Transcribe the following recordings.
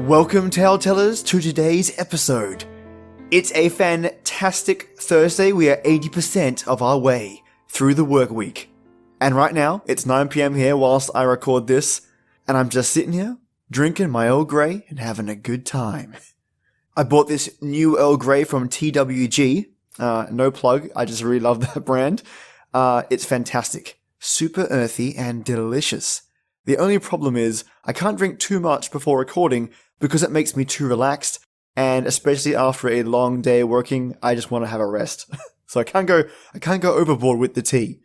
Welcome, Tale Tellers, to today's episode. It's a fantastic Thursday. We are 80% of our way through the work week. And right now, it's 9 PM here whilst I record this, and I'm just sitting here, drinking my Earl Grey and having a good time. I bought this new Earl Grey from TWG. No plug, I just really love that brand. It's fantastic. Super earthy and delicious. The only problem is, I can't drink too much before recording because it makes me too relaxed, and especially after a long day working, I just want to have a rest. So I can't go overboard with the tea.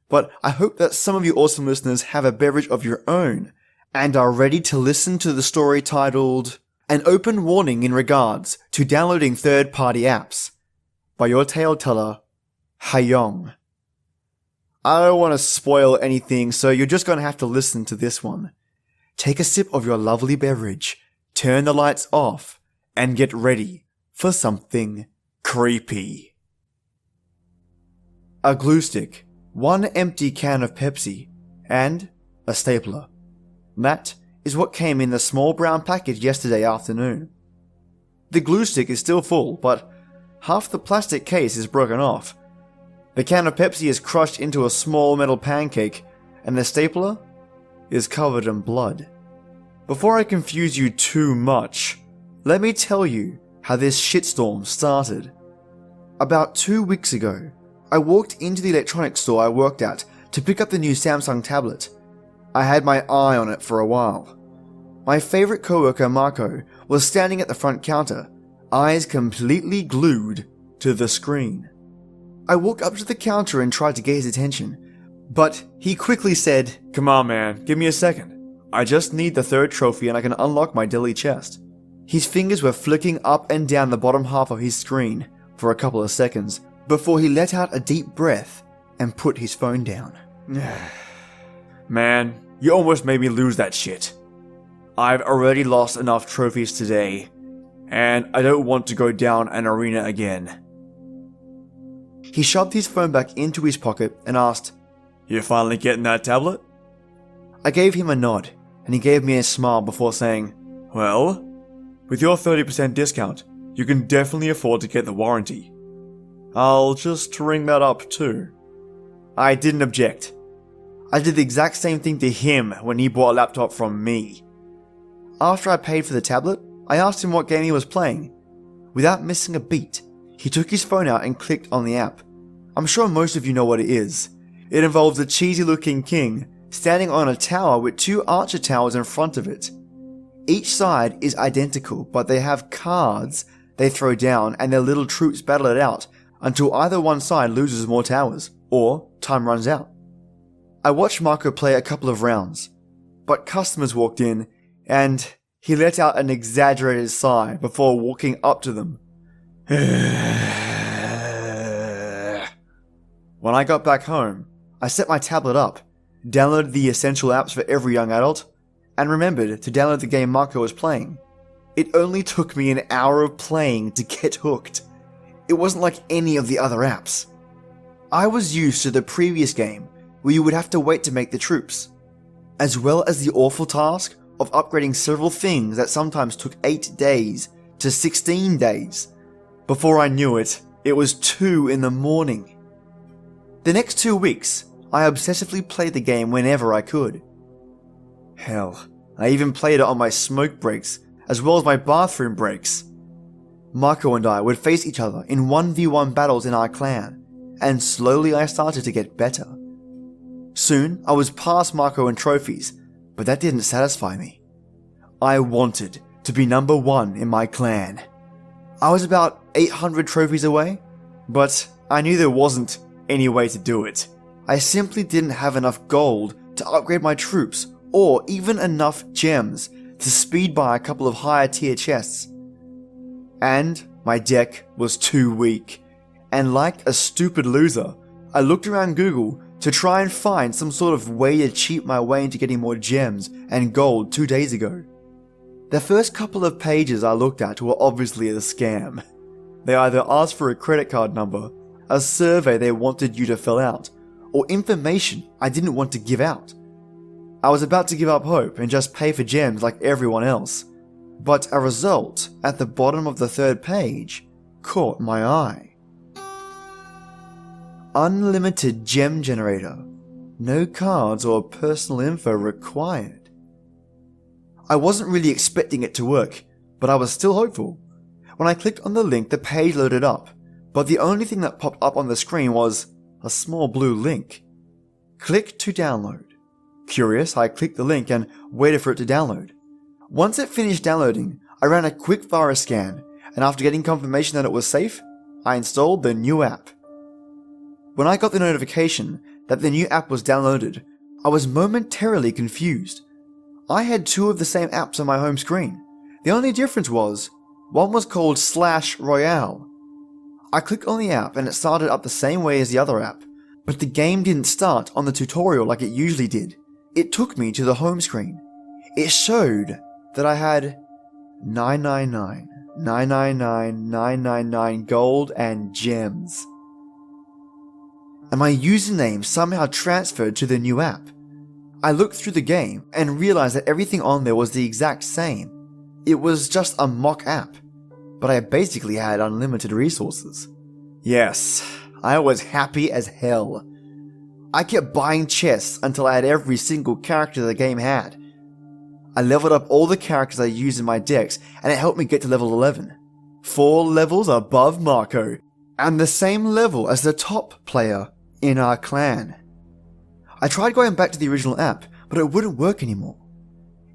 But I hope that some of you awesome listeners have a beverage of your own and are ready to listen to the story titled An Open Warning in Regards to Downloading Third-Party Apps by your tale teller, Hayong. I don't want to spoil anything, so you're just going to have to listen to this one. Take a sip of your lovely beverage, turn the lights off, and get ready for something creepy. A glue stick, one empty can of Pepsi, and a stapler. That is what came in the small brown package yesterday afternoon. The glue stick is still full, but half the plastic case is broken off. The can of Pepsi is crushed into a small metal pancake, and the stapler is covered in blood. Before I confuse you too much, let me tell you how this shitstorm started. About 2 weeks ago, I walked into the electronics store I worked at to pick up the new Samsung tablet. I had my eye on it for a while. My favorite coworker Marco was standing at the front counter, eyes completely glued to the screen. I walked up to the counter and tried to get his attention, but he quickly said, "Come on man, give me a second. I just need the third trophy and I can unlock my daily chest." His fingers were flicking up and down the bottom half of his screen for a couple of seconds before he let out a deep breath and put his phone down. Man, you almost made me lose that shit. I've already lost enough trophies today, and I don't want to go down an arena again. He shoved his phone back into his pocket and asked, "You finally getting that tablet?" I gave him a nod, and he gave me a smile before saying, "Well, with your 30% discount, you can definitely afford to get the warranty. I'll just ring that up too." I didn't object. I did the exact same thing to him when he bought a laptop from me. After I paid for the tablet, I asked him what game he was playing. Without missing a beat, he took his phone out and clicked on the app. I'm sure most of you know what it is. It involves a cheesy looking king standing on a tower with two archer towers in front of it. Each side is identical, but they have cards they throw down and their little troops battle it out until either one side loses more towers, or time runs out. I watched Marco play a couple of rounds, but customers walked in and he let out an exaggerated sigh before walking up to them. When I got back home, I set my tablet up, downloaded the essential apps for every young adult, and remembered to download the game Marco was playing. It only took me an hour of playing to get hooked. It wasn't like any of the other apps. I was used to the previous game where you would have to wait to make the troops, as well as the awful task of upgrading several things that sometimes took 8 days to 16 days. Before I knew it, it was 2 in the morning. The next 2 weeks, I obsessively played the game whenever I could. Hell, I even played it on my smoke breaks, as well as my bathroom breaks. Marco and I would face each other in 1v1 battles in our clan, and slowly I started to get better. Soon, I was past Marco in trophies, but that didn't satisfy me. I wanted to be number 1 in my clan. I was about 800 trophies away, but I knew there wasn't any way to do it. I simply didn't have enough gold to upgrade my troops, or even enough gems to speed by a couple of higher tier chests. And my deck was too weak, and like a stupid loser, I looked around Google to try and find some sort of way to cheat my way into getting more gems and gold 2 days ago. The first couple of pages I looked at were obviously a scam. They either asked for a credit card number, a survey they wanted you to fill out, or information I didn't want to give out. I was about to give up hope and just pay for gems like everyone else. but a result at the bottom of the third page caught my eye. Unlimited gem generator. No cards or personal info required. I wasn't really expecting it to work, but I was still hopeful. When I clicked on the link, the page loaded up, but the only thing that popped up on the screen was a small blue link. Click to download. Curious, I clicked the link and waited for it to download. Once it finished downloading, I ran a quick virus scan, and after getting confirmation that it was safe, I installed the new app. When I got the notification that the new app was downloaded, I was momentarily confused. I had two of the same apps on my home screen. The only difference was, one was called /Royale. I clicked on the app and it started up the same way as the other app, but the game didn't start on the tutorial like it usually did. It took me to the home screen. It showed that I had 999, 999, 999 gold and gems. And my username somehow transferred to the new app. I looked through the game and realized that everything on there was the exact same. It was just a mock app, but I basically had unlimited resources. Yes, I was happy as hell. I kept buying chests until I had every single character the game had. I leveled up all the characters I used in my decks, and it helped me get to level 11. 4 levels above Marco, and the same level as the top player in our clan. I tried going back to the original app, but it wouldn't work anymore.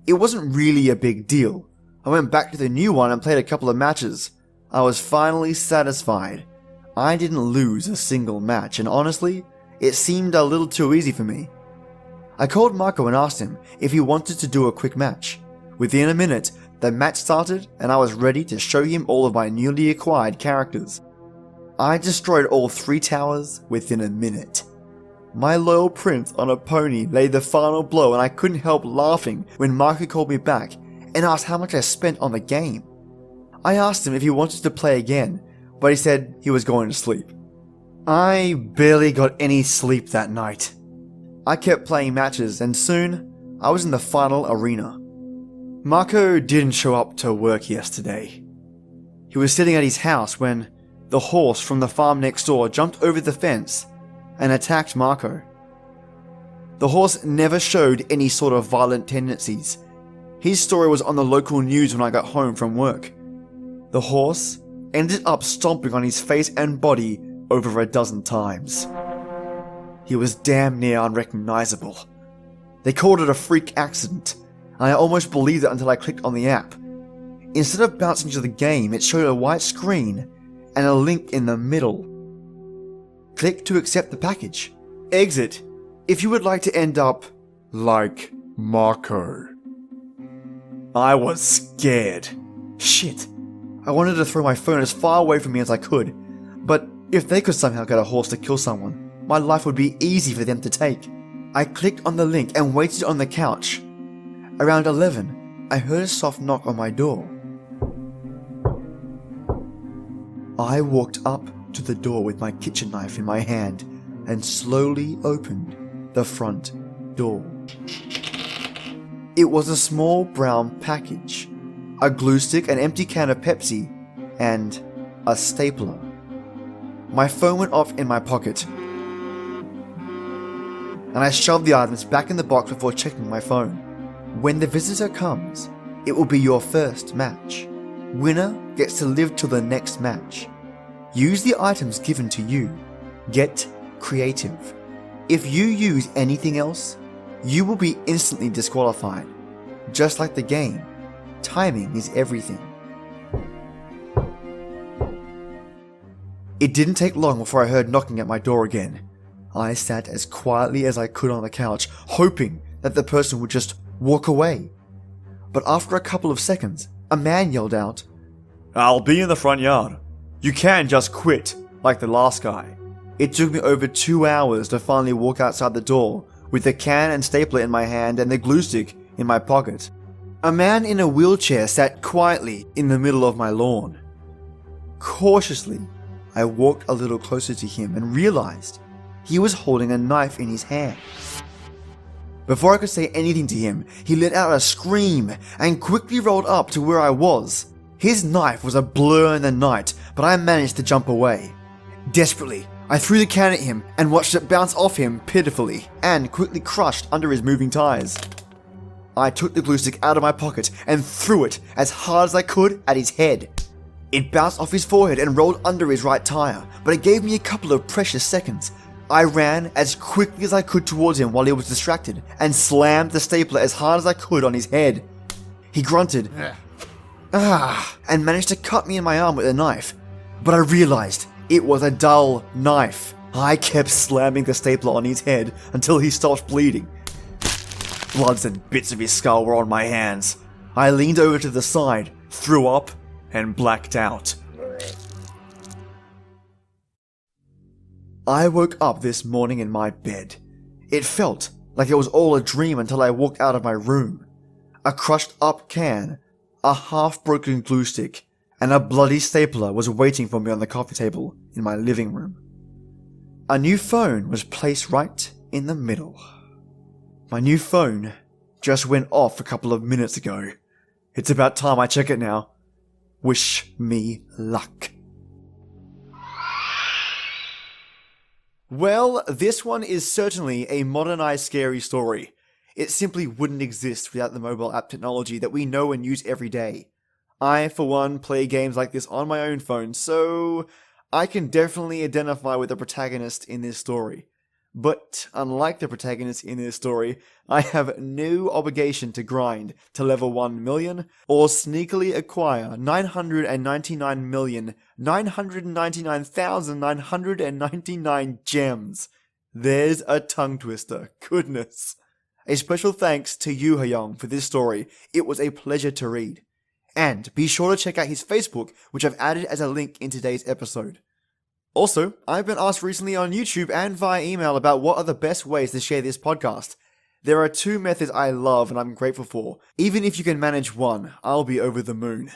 It wasn't really a big deal. I went back to the new one and played a couple of matches. I was finally satisfied. I didn't lose a single match, and honestly, it seemed a little too easy for me. I called Marco and asked him if he wanted to do a quick match. Within a minute, the match started and I was ready to show him all of my newly acquired characters. I destroyed all 3 towers within a minute. My loyal prince on a pony laid the final blow and I couldn't help laughing when Marco called me back and asked how much I spent on the game. I asked him if he wanted to play again, but he said he was going to sleep. I barely got any sleep that night. I kept playing matches and soon I was in the final arena. Marco didn't show up to work yesterday. He was sitting at his house when the horse from the farm next door jumped over the fence and attacked Marco. The horse never showed any sort of violent tendencies. His story was on the local news when I got home from work. The horse ended up stomping on his face and body over a dozen times. He was damn near unrecognizable. They called it a freak accident, and I almost believed it until I clicked on the app. Instead of bouncing to the game, it showed a white screen and a link in the middle. Click to accept the package. Exit if you would like to end up like Marco. I was scared. Shit. I wanted to throw my phone as far away from me as I could, but if they could somehow get a horse to kill someone, my life would be easy for them to take. I clicked on the link and waited on the couch. Around 11, I heard a soft knock on my door. I walked up to the door with my kitchen knife in my hand and slowly opened the front door. It was a small brown package, a glue stick, an empty can of Pepsi, and a stapler. My phone went off in my pocket, and I shoved the items back in the box before checking my phone. When the visitor comes, it will be your first match. Winner gets to live till the next match. Use the items given to you. Get creative. If you use anything else, you will be instantly disqualified. Just like the game, timing is everything. It didn't take long before I heard knocking at my door again. I sat as quietly as I could on the couch, hoping that the person would just walk away. But after a couple of seconds, a man yelled out, "I'll be in the front yard. You can't just quit like the last guy." It took me over 2 hours to finally walk outside the door with the can and stapler in my hand and the glue stick in my pocket. A man in a wheelchair sat quietly in the middle of my lawn. Cautiously, I walked a little closer to him and realized he was holding a knife in his hand. Before I could say anything to him, he let out a scream and quickly rolled up to where I was. His knife was a blur in the night, but I managed to jump away. Desperately, I threw the can at him and watched it bounce off him pitifully and quickly crushed under his moving tires. I took the glue stick out of my pocket and threw it as hard as I could at his head. It bounced off his forehead and rolled under his right tire, but it gave me a couple of precious seconds. I ran as quickly as I could towards him while he was distracted and slammed the stapler as hard as I could on his head. He grunted, and managed to cut me in my arm with a knife, but I realized it was a dull knife. I kept slamming the stapler on his head until he stopped bleeding. Bloods and bits of his skull were on my hands. I leaned over to the side, threw up, and blacked out. I woke up this morning in my bed. It felt like it was all a dream until I walked out of my room. A crushed up can, a half-broken glue stick, and a bloody stapler was waiting for me on the coffee table in my living room. A new phone was placed right in the middle. My new phone just went off a couple of minutes ago. It's about time I check it now. Wish me luck. Well, this one is certainly a modernized scary story. It simply wouldn't exist without the mobile app technology that we know and use every day. I, for one, play games like this on my own phone, so I can definitely identify with the protagonist in this story. But unlike the protagonist in this story, I have no obligation to grind to level 1 million or sneakily acquire 999,999,999 gems. There's a tongue twister, goodness. A special thanks to you, Hayong, for this story. It was a pleasure to read. And be sure to check out his Facebook, which I've added as a link in today's episode. Also, I've been asked recently on YouTube and via email about what are the best ways to share this podcast. There are two methods I love and I'm grateful for. Even if you can manage one, I'll be over the moon.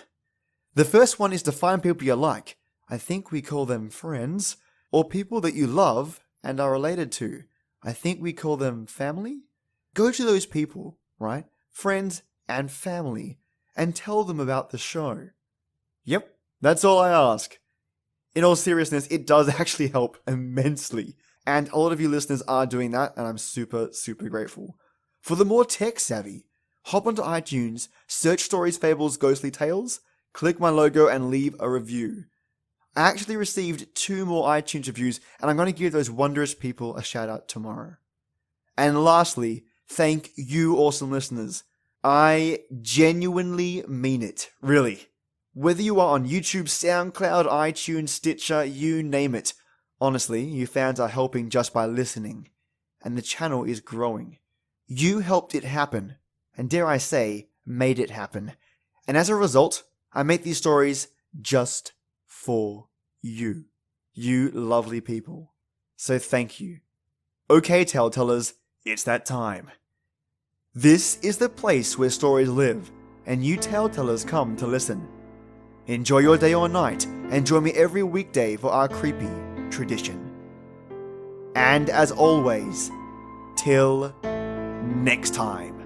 The first one is to find people you like. I think we call them friends. Or people that you love and are related to. I think we call them family. Go to those people, right? Friends and family. And tell them about the show. Yep, that's all I ask. In all seriousness, it does actually help immensely. And a lot of you listeners are doing that, and I'm super, super grateful. For the more tech savvy, hop onto iTunes, search Stories, Fables, Ghostly Tales, click my logo and leave a review. I actually received 2 more iTunes reviews, and I'm going to give those wondrous people a shout out tomorrow. And lastly, thank you awesome listeners. I genuinely mean it, really. Whether you are on YouTube, SoundCloud, iTunes, Stitcher, you name it. Honestly, you fans are helping just by listening. And the channel is growing. You helped it happen. And dare I say, made it happen. And as a result, I make these stories just for you. You lovely people. So thank you. Okay, Telltellers, it's that time. This is the place where stories live, and you Telltellers come to listen. Enjoy your day or night, and join me every weekday for our creepy tradition. And as always, till next time.